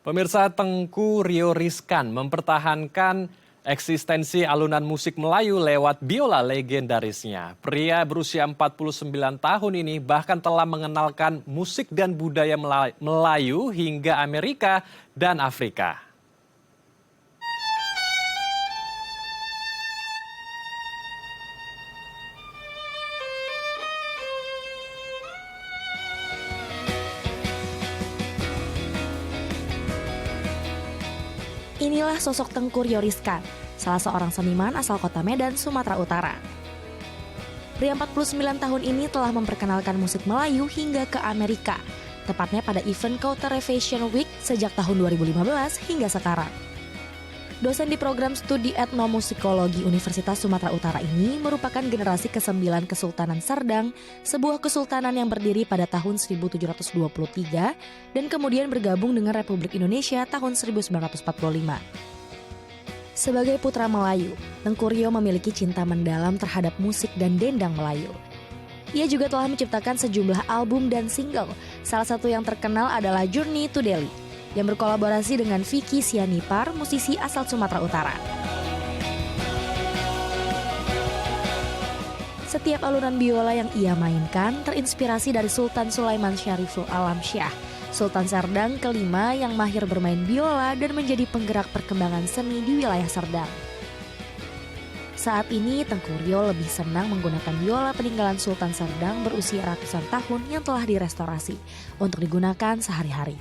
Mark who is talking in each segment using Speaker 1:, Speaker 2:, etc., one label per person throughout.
Speaker 1: Pemirsa, Tengku Rio Rizkan mempertahankan eksistensi alunan musik Melayu lewat biola legendarisnya. Pria berusia 49 tahun ini bahkan telah mengenalkan musik dan budaya Melayu hingga Amerika dan Afrika.
Speaker 2: Inilah sosok Tengku Rio Rizkan, salah seorang seniman asal kota Medan, Sumatera Utara. Pria 49 tahun ini telah memperkenalkan musik Melayu hingga ke Amerika, tepatnya pada event Kautere Fashion Week sejak tahun 2015 hingga sekarang. Dosen di program studi etnomusikologi Universitas Sumatera Utara ini merupakan generasi ke-9 Kesultanan Serdang, sebuah kesultanan yang berdiri pada tahun 1723 dan kemudian bergabung dengan Republik Indonesia tahun 1945. Sebagai putra Melayu, Tengku Rio memiliki cinta mendalam terhadap musik dan dendang Melayu. Ia juga telah menciptakan sejumlah album dan single, salah satu yang terkenal adalah Journey to Delhi, yang berkolaborasi dengan Vicky Sianipar, musisi asal Sumatera Utara. Setiap alunan biola yang ia mainkan terinspirasi dari Sultan Sulaiman Syariful Alam Syah, Sultan Serdang kelima yang mahir bermain biola dan menjadi penggerak perkembangan seni di wilayah Serdang. Saat ini Tengku Rio lebih senang menggunakan biola peninggalan Sultan Serdang berusia ratusan tahun yang telah direstorasi untuk digunakan sehari-hari.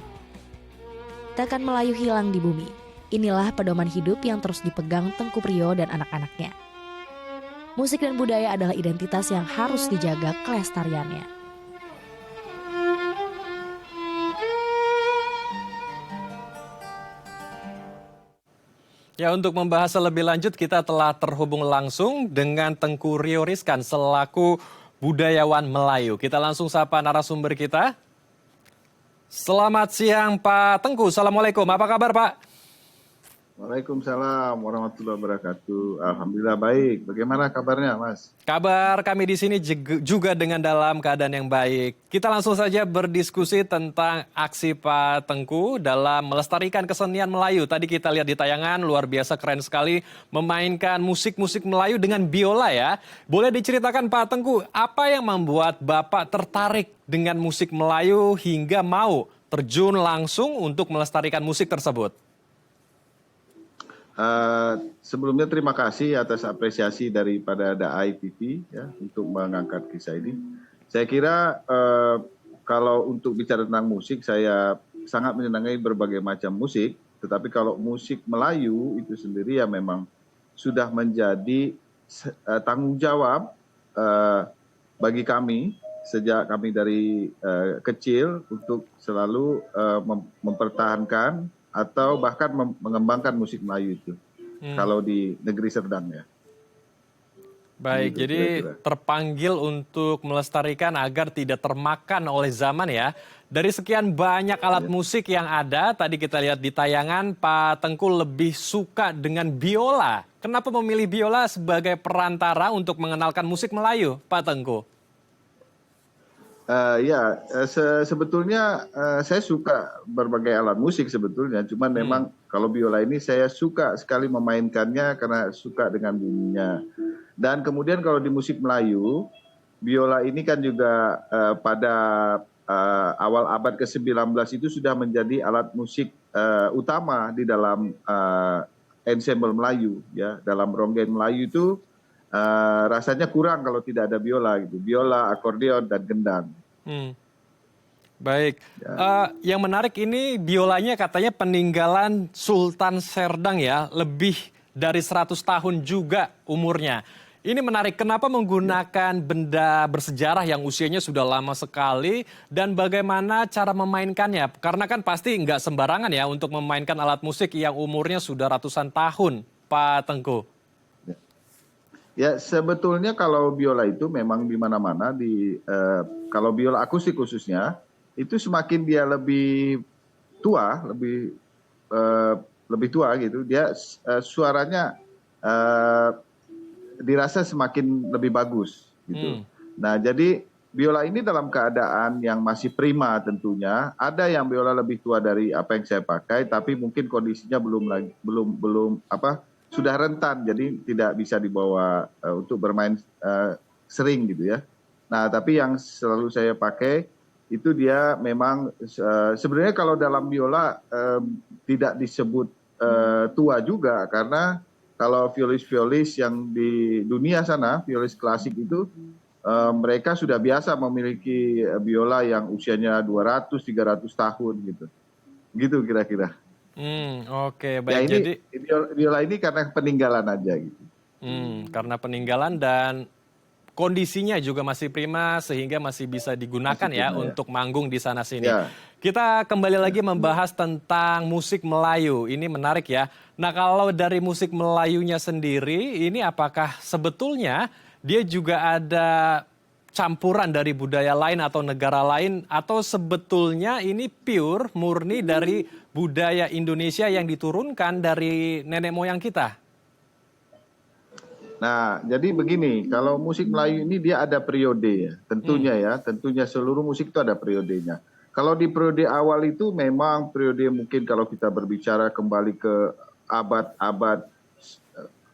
Speaker 2: Takkan Melayu hilang di bumi. Inilah pedoman hidup yang terus dipegang Tengku Rio dan anak-anaknya. Musik dan budaya adalah identitas yang harus dijaga kelestariannya.
Speaker 1: Ya, untuk membahas lebih lanjut kita telah terhubung langsung dengan Tengku Rio Rizkan selaku budayawan Melayu. Kita langsung sapa narasumber kita. Selamat siang Pak Tengku, Assalamualaikum, apa kabar Pak?
Speaker 3: Waalaikumsalam warahmatullahi wabarakatuh. Alhamdulillah baik. Bagaimana kabarnya, Mas?
Speaker 1: Kabar kami di sini juga dengan dalam keadaan yang baik. Kita langsung saja berdiskusi tentang aksi Pak Tengku dalam melestarikan kesenian Melayu. Tadi kita lihat di tayangan, luar biasa keren sekali memainkan musik-musik Melayu dengan biola ya. Boleh diceritakan Pak Tengku, apa yang membuat Bapak tertarik dengan musik Melayu hingga mau terjun langsung untuk melestarikan musik tersebut?
Speaker 3: Sebelumnya terima kasih atas apresiasi daripada DAI TV ya, untuk mengangkat kisah ini. Saya kira kalau untuk bicara tentang musik, saya sangat menyenangi berbagai macam musik. Tetapi kalau musik Melayu itu sendiri ya memang sudah menjadi tanggung jawab bagi kami sejak kami dari kecil untuk selalu mempertahankan atau bahkan mengembangkan musik Melayu itu kalau di negeri Serdang ya.
Speaker 1: Baik,
Speaker 3: gitu,
Speaker 1: jadi
Speaker 3: kira-kira
Speaker 1: terpanggil untuk melestarikan agar tidak termakan oleh zaman ya. Dari sekian banyak alat musik yang ada, tadi kita lihat di tayangan Pak Tengku lebih suka dengan biola. Kenapa memilih biola sebagai perantara untuk mengenalkan musik Melayu, Pak Tengku?
Speaker 3: Sebetulnya saya suka berbagai alat musik sebetulnya, cuman memang kalau biola ini saya suka sekali memainkannya karena suka dengan bunyinya. Dan kemudian kalau di musik Melayu, biola ini kan juga pada awal abad ke-19 itu sudah menjadi alat musik utama di dalam ensemble Melayu ya. Dalam ronggeng Melayu itu rasanya kurang kalau tidak ada biola gitu. Biola, akordeon dan gendang.
Speaker 1: Baik, yang menarik ini biolanya katanya peninggalan Sultan Serdang ya, lebih dari 100 tahun juga umurnya. Ini menarik, kenapa menggunakan benda bersejarah yang usianya sudah lama sekali dan bagaimana cara memainkannya? Karena kan pasti nggak sembarangan ya untuk memainkan alat musik yang umurnya sudah ratusan tahun, Pak Tengku.
Speaker 3: Ya sebetulnya kalau biola itu memang di mana-mana kalau biola akustik khususnya itu semakin dia lebih tua, lebih tua gitu, dia suaranya dirasa semakin lebih bagus gitu. Nah, jadi biola ini dalam keadaan yang masih prima tentunya. Ada yang biola lebih tua dari apa yang saya pakai, tapi mungkin kondisinya belum sudah rentan, jadi tidak bisa dibawa untuk bermain sering gitu ya. Nah, tapi yang selalu saya pakai itu dia memang sebenarnya kalau dalam biola tidak disebut tua juga, karena kalau violis-violis yang di dunia sana, violis klasik itu mereka sudah biasa memiliki biola yang usianya 200-300 tahun gitu. Gitu kira-kira.
Speaker 1: Oke,
Speaker 3: Ya
Speaker 1: baik.
Speaker 3: ini
Speaker 1: Jadi
Speaker 3: biola ini karena peninggalan aja gitu.
Speaker 1: karena peninggalan dan kondisinya juga masih prima sehingga masih bisa digunakan
Speaker 3: Masih
Speaker 1: ya
Speaker 3: prima ya.
Speaker 1: untuk manggung di sana sini.
Speaker 3: Ya.
Speaker 1: Kita kembali lagi membahas tentang musik Melayu. Ini menarik ya. Nah, kalau dari musik Melayunya sendiri, ini apakah sebetulnya dia juga ada campuran dari budaya lain atau negara lain, atau sebetulnya ini pure murni dari budaya Indonesia yang diturunkan dari nenek moyang kita?
Speaker 3: Nah, jadi begini, kalau musik Melayu ini dia ada periode ya, tentunya seluruh musik itu ada periodenya. Kalau di periode awal itu memang periode mungkin kalau kita berbicara kembali ke abad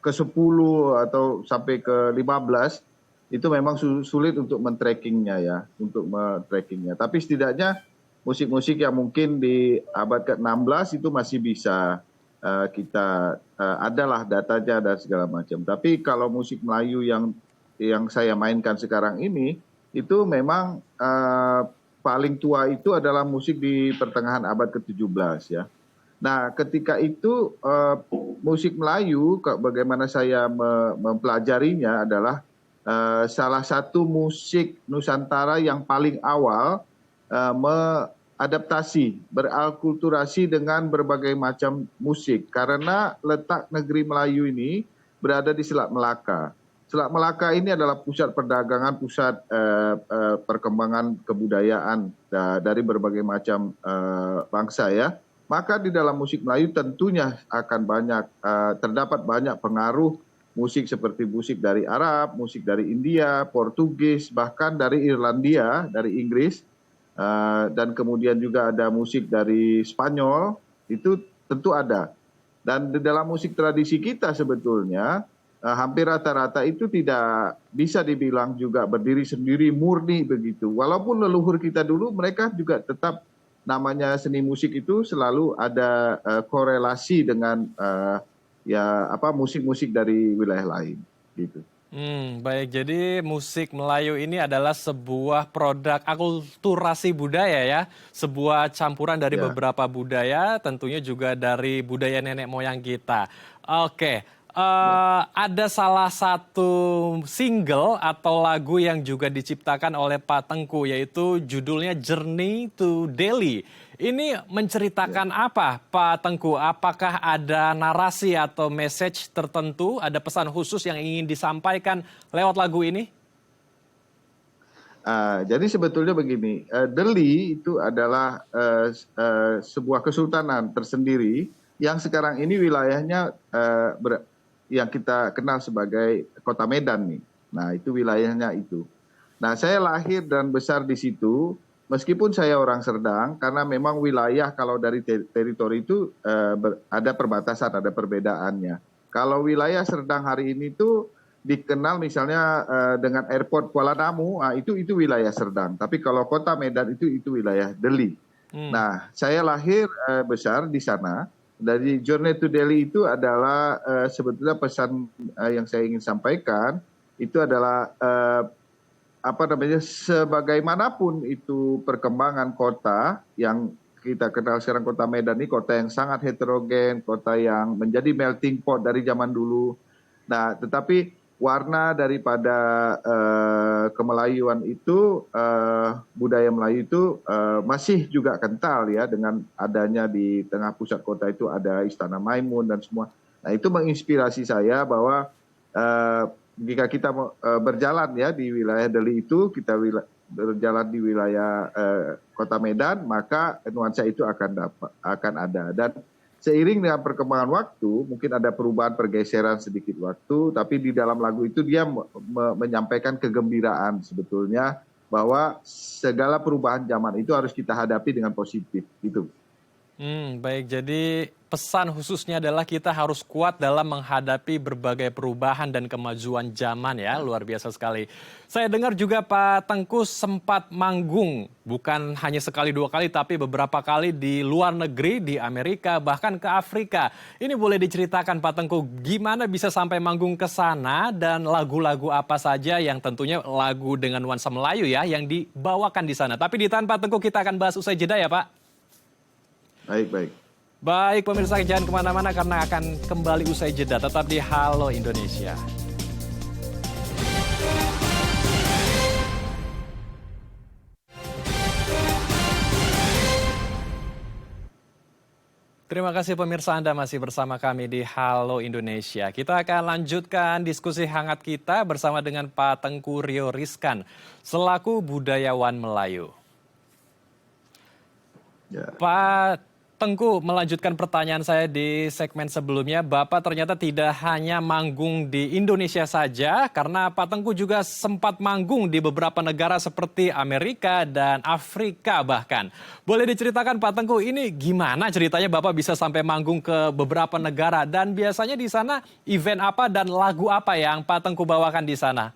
Speaker 3: ke-10 atau sampai ke-15, itu memang sulit untuk men-trackingnya. Tapi setidaknya musik-musik yang mungkin di abad ke-16 itu masih bisa kita adalah datanya dan segala macam. Tapi kalau musik Melayu yang saya mainkan sekarang ini, itu memang paling tua itu adalah musik di pertengahan abad ke-17 ya. Nah, ketika itu musik Melayu, bagaimana saya mempelajarinya adalah salah satu musik Nusantara yang paling awal adaptasi, beralkulturasi dengan berbagai macam musik. Karena letak negeri Melayu ini berada di Selat Melaka. Selat Melaka ini adalah pusat perdagangan, pusat perkembangan kebudayaan dari berbagai macam bangsa ya. Maka di dalam musik Melayu tentunya akan terdapat banyak pengaruh musik seperti musik dari Arab, musik dari India, Portugis, bahkan dari Irlandia, dari Inggris. Dan kemudian juga ada musik dari Spanyol, itu tentu ada. Dan di dalam musik tradisi kita sebetulnya hampir rata-rata itu tidak bisa dibilang juga berdiri sendiri murni begitu. Walaupun leluhur kita dulu mereka juga tetap namanya seni musik itu selalu ada korelasi dengan musik-musik dari wilayah lain gitu.
Speaker 1: Baik, jadi musik Melayu ini adalah sebuah produk akulturasi budaya ya, sebuah campuran dari beberapa budaya, tentunya juga dari budaya nenek moyang kita. Oke, ada salah satu single atau lagu yang juga diciptakan oleh Pak Tengku, yaitu judulnya Journey to Delhi. Ini menceritakan apa, Pak Tengku? Apakah ada narasi atau message tertentu, ada pesan khusus yang ingin disampaikan lewat lagu ini?
Speaker 3: Jadi sebetulnya begini, Delhi itu adalah sebuah kesultanan tersendiri yang sekarang ini wilayahnya yang kita kenal sebagai Kota Medan nih. Nah, itu wilayahnya itu. Nah, saya lahir dan besar di situ. Meskipun saya orang Serdang, karena memang wilayah kalau dari teritori itu ada perbatasan, ada perbedaannya. Kalau wilayah Serdang hari ini tuh dikenal misalnya dengan airport Kuala Namu, itu wilayah Serdang. Tapi kalau kota Medan itu wilayah Delhi. Nah, saya lahir besar di sana. Dari Journey to Delhi itu adalah sebetulnya pesan yang saya ingin sampaikan, itu adalah sebagaimanapun itu perkembangan kota yang kita kenal sekarang Kota Medan ini, kota yang sangat heterogen, kota yang menjadi melting pot dari zaman dulu. Nah, tetapi warna daripada kemelayuan itu, budaya Melayu itu masih juga kental ya, dengan adanya di tengah pusat kota itu ada Istana Maimun dan semua. Nah, itu menginspirasi saya bahwa jika kita berjalan ya di wilayah Delhi itu, kita berjalan di wilayah Kota Medan, maka nuansa itu akan ada. Dan seiring dengan perkembangan waktu, mungkin ada perubahan pergeseran sedikit waktu, tapi di dalam lagu itu dia menyampaikan kegembiraan sebetulnya, bahwa segala perubahan zaman itu harus kita hadapi dengan positif gitu.
Speaker 1: Baik, jadi pesan khususnya adalah kita harus kuat dalam menghadapi berbagai perubahan dan kemajuan zaman ya, luar biasa sekali. Saya dengar juga Pak Tengku sempat manggung, bukan hanya sekali dua kali, tapi beberapa kali di luar negeri, di Amerika, bahkan ke Afrika. Ini boleh diceritakan Pak Tengku, gimana bisa sampai manggung ke sana dan lagu-lagu apa saja yang tentunya lagu dengan nuansa Melayu ya, yang dibawakan di sana. Tapi ditahan Pak Tengku, kita akan bahas usai jeda ya Pak.
Speaker 3: Baik.
Speaker 1: Baik pemirsa, jangan kemana-mana karena akan kembali usai jeda. Tetap di Halo Indonesia. Terima kasih pemirsa, Anda masih bersama kami di Halo Indonesia. Kita akan lanjutkan diskusi hangat kita bersama dengan Pak Tengku Rio Rizkan selaku budayawan Melayu. Ya. Pak Tengku, melanjutkan pertanyaan saya di segmen sebelumnya, Bapak ternyata tidak hanya manggung di Indonesia saja, karena Pak Tengku juga sempat manggung di beberapa negara seperti Amerika dan Afrika bahkan. Boleh diceritakan Pak Tengku, ini gimana ceritanya Bapak bisa sampai manggung ke beberapa negara, dan biasanya di sana event apa dan lagu apa yang Pak Tengku bawakan di sana?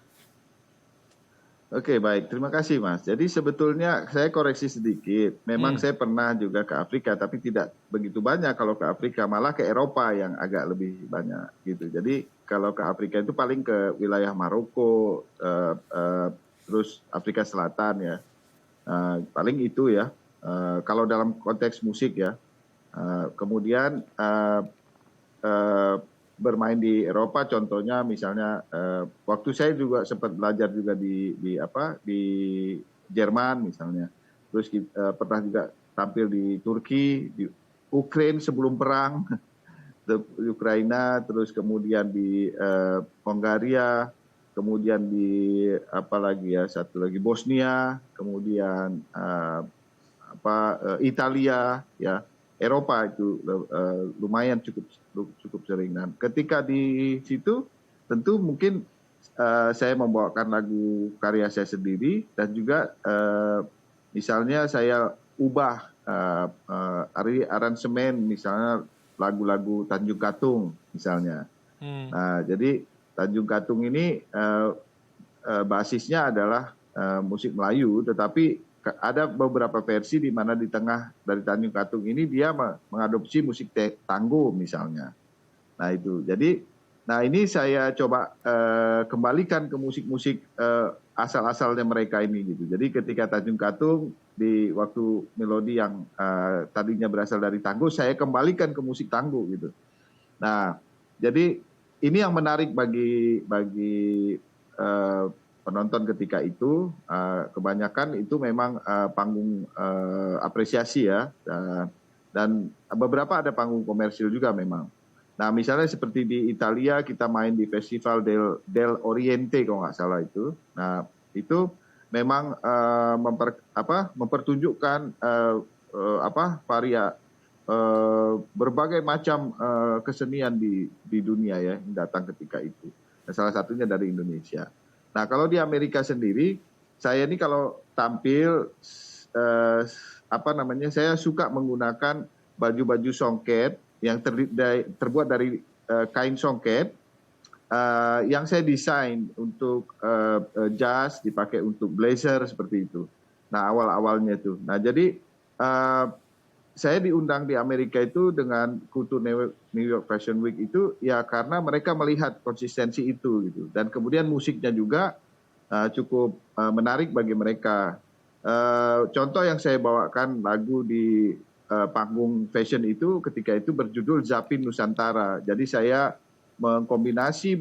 Speaker 3: Oke, baik. Terima kasih, Mas. Jadi sebetulnya saya koreksi sedikit. Memang saya pernah juga ke Afrika, tapi tidak begitu banyak kalau ke Afrika. Malah ke Eropa yang agak lebih banyak gitu. Jadi kalau ke Afrika itu paling ke wilayah Maroko, terus Afrika Selatan ya. Paling itu ya. Kalau dalam konteks musik ya. Kemudian bermain di Eropa, contohnya misalnya waktu saya juga sempat belajar juga di Jerman misalnya, terus pernah juga tampil di Turki, di Ukraina sebelum perang, Ukraina, terus kemudian di Hongaria, kemudian di satu lagi Bosnia, kemudian Italia ya. Eropa itu lumayan cukup sering. Nah, ketika di situ tentu mungkin saya membawakan lagu karya saya sendiri dan juga misalnya saya ubah aransemen misalnya lagu-lagu Tanjung Katung misalnya. Nah, jadi Tanjung Katung ini basisnya adalah musik Melayu, tetapi ada beberapa versi di mana di tengah dari Tanjung Katung ini dia mengadopsi musik tanggo misalnya. Nah itu, jadi, ini saya coba kembalikan ke musik-musik asal-asalnya mereka ini gitu. Jadi ketika Tanjung Katung di waktu melodi yang tadinya berasal dari tanggo, saya kembalikan ke musik tanggo gitu. Nah, jadi ini yang menarik bagi penonton ketika itu, kebanyakan itu memang panggung apresiasi ya, dan beberapa ada panggung komersil juga memang. Nah misalnya seperti di Italia kita main di Festival del Oriente kalau nggak salah itu. Nah itu memang mempertunjukkan berbagai macam kesenian di dunia ya yang datang ketika itu. Nah, salah satunya dari Indonesia. Nah, kalau di Amerika sendiri, saya ini kalau tampil, saya suka menggunakan baju-baju songket yang terbuat dari kain songket, yang saya desain untuk jas, dipakai untuk blazer seperti itu. Nah, awal-awalnya itu. Nah, jadi saya diundang di Amerika itu dengan Kutu New York Fashion Week itu ya karena mereka melihat konsistensi itu gitu, dan kemudian musiknya juga cukup menarik bagi mereka. Contoh yang saya bawakan lagu di panggung fashion itu ketika itu berjudul Zapin Nusantara. Jadi saya mengkombinasi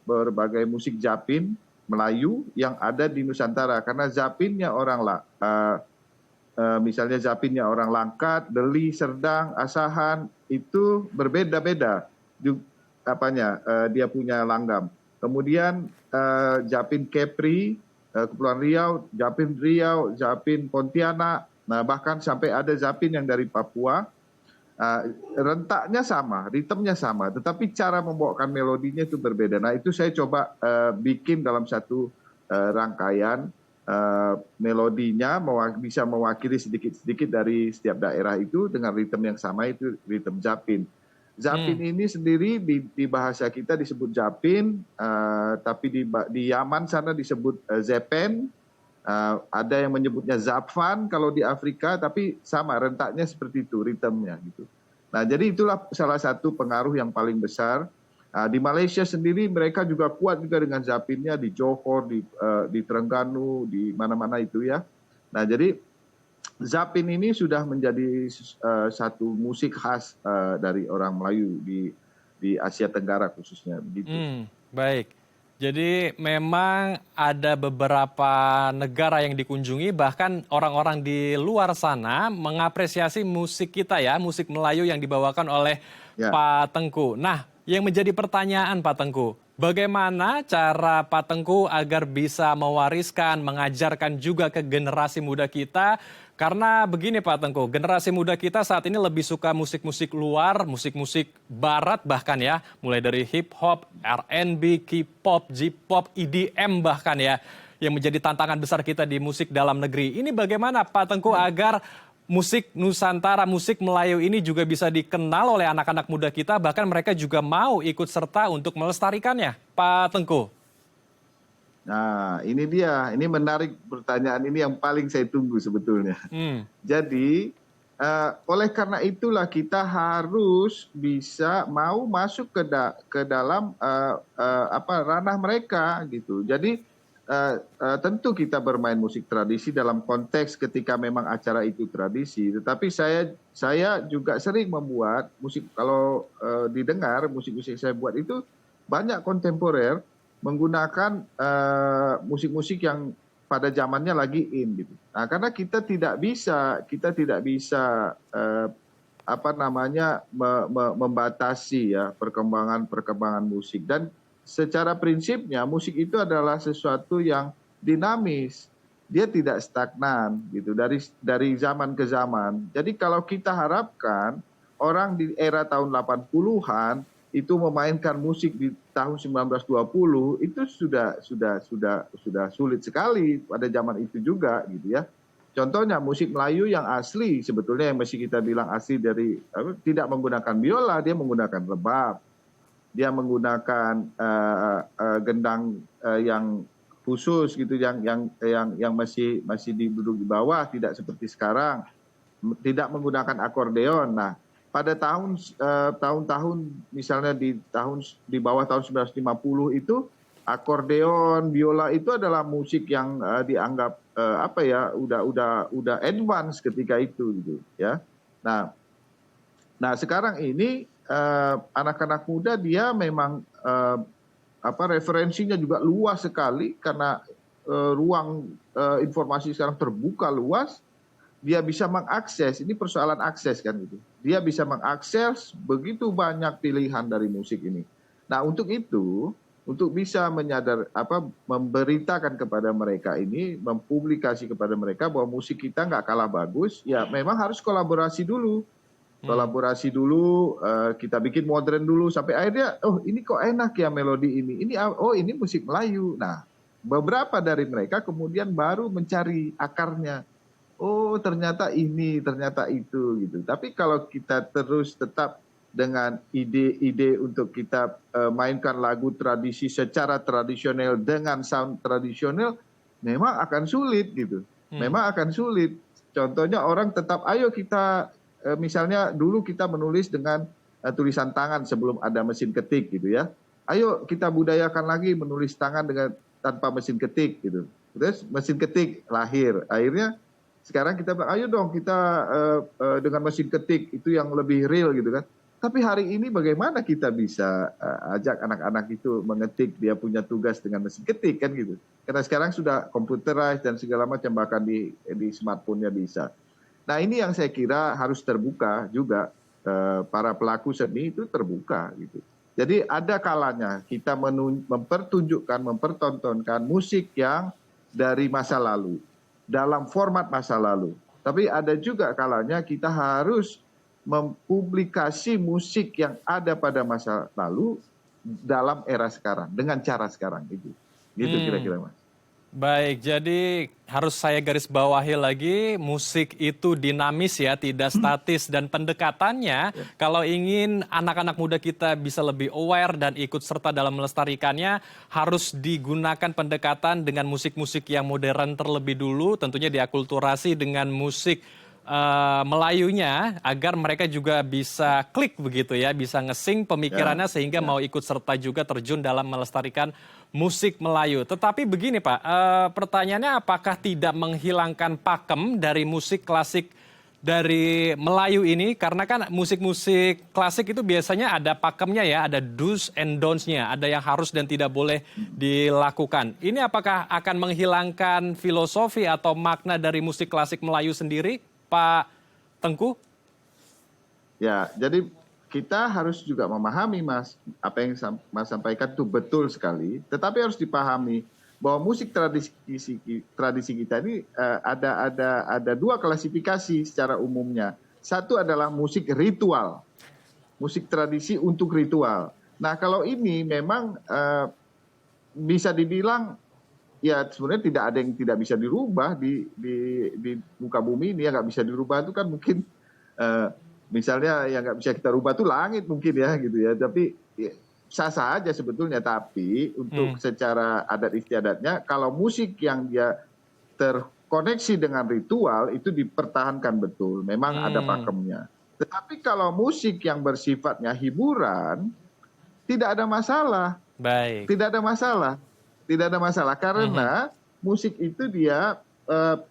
Speaker 3: berbagai musik Zapin Melayu yang ada di Nusantara, karena Zapinnya misalnya Zapinnya orang Langkat, Deli, Serdang, Asahan itu berbeda-beda dia punya langgam. Kemudian Zapin Kepri, Kepulauan Riau, Zapin Pontianak, nah bahkan sampai ada Zapin yang dari Papua. Rentaknya sama, ritmenya sama, tetapi cara membawakan melodinya itu berbeda. Nah itu saya coba bikin dalam satu rangkaian. melodinya bisa mewakili sedikit-sedikit dari setiap daerah itu dengan ritme yang sama, itu ritme Zapin. Zapin ini sendiri di bahasa kita disebut Zapin, tapi di Yaman sana disebut Zepen. Ada yang menyebutnya Zapvan kalau di Afrika, tapi sama rentaknya seperti itu ritmenya gitu. Nah, jadi itulah salah satu pengaruh yang paling besar. Di Malaysia sendiri mereka juga kuat juga dengan Zapinnya di Johor, di Terengganu, di mana-mana itu ya. Nah, jadi Zapin ini sudah menjadi satu musik khas dari orang Melayu di Asia Tenggara khususnya begitu.
Speaker 1: Baik. Jadi memang ada beberapa negara yang dikunjungi, bahkan orang-orang di luar sana mengapresiasi musik kita ya, musik Melayu yang dibawakan oleh Pak Tengku. Nah, yang menjadi pertanyaan Pak Tengku, bagaimana cara Pak Tengku agar bisa mewariskan, mengajarkan juga ke generasi muda kita? Karena begini Pak Tengku, generasi muda kita saat ini lebih suka musik-musik luar, musik-musik barat bahkan ya. Mulai dari hip hop, R&B, K-pop, J-pop, EDM bahkan ya. Yang menjadi tantangan besar kita di musik dalam negeri. Ini bagaimana Pak Tengku agar musik Nusantara, musik Melayu ini juga bisa dikenal oleh anak-anak muda kita. Bahkan mereka juga mau ikut serta untuk melestarikannya. Pak Tengku.
Speaker 3: Nah, ini dia. Ini menarik pertanyaan ini yang paling saya tunggu sebetulnya. Jadi, oleh karena itulah kita harus bisa mau masuk ke dalam ranah mereka gitu. Jadi, tentu kita bermain musik tradisi dalam konteks ketika memang acara itu tradisi. Tetapi saya juga sering membuat musik, kalau didengar musik-musik saya buat itu banyak kontemporer, menggunakan musik-musik yang pada zamannya lagi in gitu. Nah, karena kita tidak bisa membatasi ya perkembangan musik, dan secara prinsipnya musik itu adalah sesuatu yang dinamis. Dia tidak stagnan gitu dari zaman ke zaman. Jadi kalau kita harapkan orang di era tahun 80-an itu memainkan musik di tahun 1920 itu sudah sulit sekali pada zaman itu juga gitu ya. Contohnya musik Melayu yang asli sebetulnya yang mesti kita bilang asli dari tidak menggunakan biola, dia menggunakan rebab. Dia menggunakan gendang yang khusus gitu yang masih duduk di bawah, tidak seperti sekarang. Tidak menggunakan akordeon. Nah, pada tahun-tahun misalnya di bawah tahun 1950 itu akordeon, biola itu adalah musik yang dianggap udah advance ketika itu gitu ya. Nah sekarang ini anak-anak muda dia memang referensinya juga luas sekali karena ruang informasi sekarang terbuka luas. Dia bisa mengakses, ini persoalan akses kan gitu. Dia bisa mengakses begitu banyak pilihan dari musik ini. Nah, untuk itu, untuk bisa memberitakan kepada mereka ini, mempublikasi kepada mereka bahwa musik kita nggak kalah bagus, ya memang harus kolaborasi dulu. Kolaborasi dulu, kita bikin modern dulu sampai akhirnya, oh ini kok enak ya melodi ini. Ini musik Melayu. Nah, beberapa dari mereka kemudian baru mencari akarnya. Oh ternyata ini, ternyata itu gitu. Tapi kalau kita terus tetap dengan ide-ide untuk kita mainkan lagu tradisi secara tradisional dengan sound tradisional, memang akan sulit gitu. Memang akan sulit. Contohnya orang tetap, ayo kita, misalnya dulu kita menulis dengan tulisan tangan sebelum ada mesin ketik gitu ya. Ayo kita budayakan lagi menulis tangan tanpa mesin ketik gitu. Terus mesin ketik lahir. Akhirnya sekarang kita bilang, ayo dong kita dengan mesin ketik itu yang lebih real gitu kan. Tapi hari ini bagaimana kita bisa ajak anak-anak itu mengetik, dia punya tugas dengan mesin ketik kan gitu. Karena sekarang sudah computerized dan segala macam, bahkan di smartphone-nya bisa. Nah ini yang saya kira harus terbuka juga, para pelaku seni itu terbuka gitu. Jadi ada kalanya kita mempertontonkan musik yang dari masa lalu, dalam format masa lalu. Tapi ada juga kalanya kita harus mempublikasi musik yang ada pada masa lalu dalam era sekarang, dengan cara sekarang gitu. Gitu kira-kira Mas.
Speaker 1: Baik, jadi harus saya garis bawahi lagi, musik itu dinamis ya, tidak statis. Dan pendekatannya, kalau ingin anak-anak muda kita bisa lebih aware dan ikut serta dalam melestarikannya, harus digunakan pendekatan dengan musik-musik yang modern terlebih dulu, tentunya diakulturasi dengan musik Melayunya, agar mereka juga bisa klik begitu ya, bisa ngesing pemikirannya sehingga mau ikut serta juga terjun dalam melestarikan musik Melayu. Tetapi begini Pak, pertanyaannya apakah tidak menghilangkan pakem dari musik klasik dari Melayu ini? Karena kan musik-musik klasik itu biasanya ada pakemnya ya, ada do's and don'ts-nya, ada yang harus dan tidak boleh dilakukan. Ini apakah akan menghilangkan filosofi atau makna dari musik klasik Melayu sendiri, Pak Tengku?
Speaker 3: Ya, jadi kita harus juga memahami Mas, apa yang Mas sampaikan itu betul sekali, tetapi harus dipahami bahwa musik tradisi kita ini ada dua klasifikasi secara umumnya. Satu adalah musik ritual, musik tradisi untuk ritual. Nah, kalau ini memang bisa dibilang ya sebenarnya tidak ada yang tidak bisa dirubah di muka bumi ini, yang nggak bisa dirubah itu kan mungkin misalnya yang nggak bisa kita rubah itu langit mungkin ya gitu ya, tapi ya, sah-sah aja sebetulnya. Tapi untuk secara adat istiadatnya, kalau musik yang dia terkoneksi dengan ritual itu dipertahankan betul, memang ada pakemnya. Tetapi kalau musik yang bersifatnya hiburan, tidak ada masalah.
Speaker 1: Baik.
Speaker 3: Tidak ada masalah. Tidak ada masalah karena musik itu dia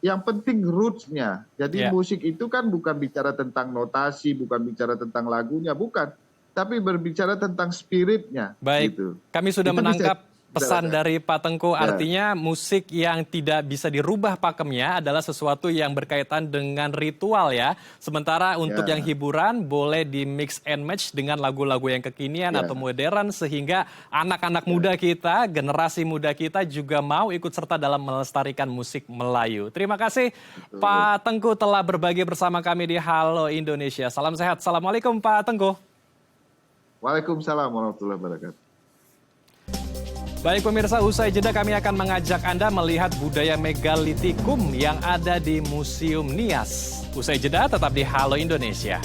Speaker 3: yang penting roots-nya. Jadi musik itu kan bukan bicara tentang notasi, bukan bicara tentang lagunya, bukan. Tapi berbicara tentang spiritnya.
Speaker 1: Baik,
Speaker 3: gitu.
Speaker 1: Kami sudah menangkap pesan dari Pak Tengku, artinya musik yang tidak bisa dirubah pakemnya adalah sesuatu yang berkaitan dengan ritual ya. Sementara untuk yang hiburan boleh di mix and match dengan lagu-lagu yang kekinian atau modern, sehingga anak-anak muda kita, generasi muda kita juga mau ikut serta dalam melestarikan musik Melayu. Terima kasih Pak Tengku telah berbagi bersama kami di Halo Indonesia. Salam sehat. Assalamualaikum Pak Tengku.
Speaker 3: Waalaikumsalam warahmatullahi wabarakatuh.
Speaker 1: Baik pemirsa, usai jeda kami akan mengajak Anda melihat budaya megalitikum yang ada di Museum Nias. Usai jeda tetap di Halo Indonesia.